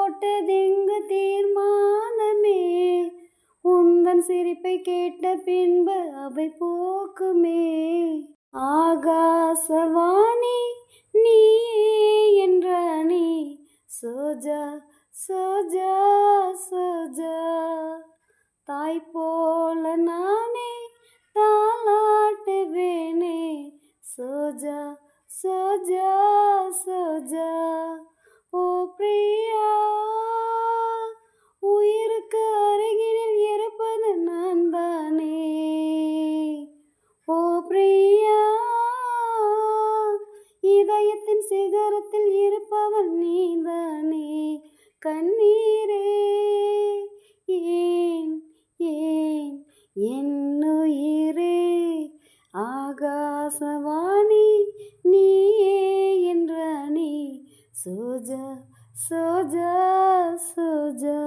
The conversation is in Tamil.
போட்டதெங்கு தீர்மானமே, உந்தன் சிரிப்பை கேட்ட பின்பு அவை போக்குமே. ஆகாசவாணி நீயே என்ற நீ, சோஜா சோஜா சோஜா. தாய் போல நானே தாலாட்டுவேனே, சோஜா சோஜா சோஜா. ஓ பிரியா, உயிருக்கு அருகினில் இருப்பது நான் தானே. ஓ பிரியா, இதயத்தின் சிகரத்தில் இருப்பவன் நீதானே. கண்ணீரே ஏன் ஏன் என்னுயிரே, ஆகாசவாணி நீயே என்ற நீ, சோஜா சோஜா சோஜா.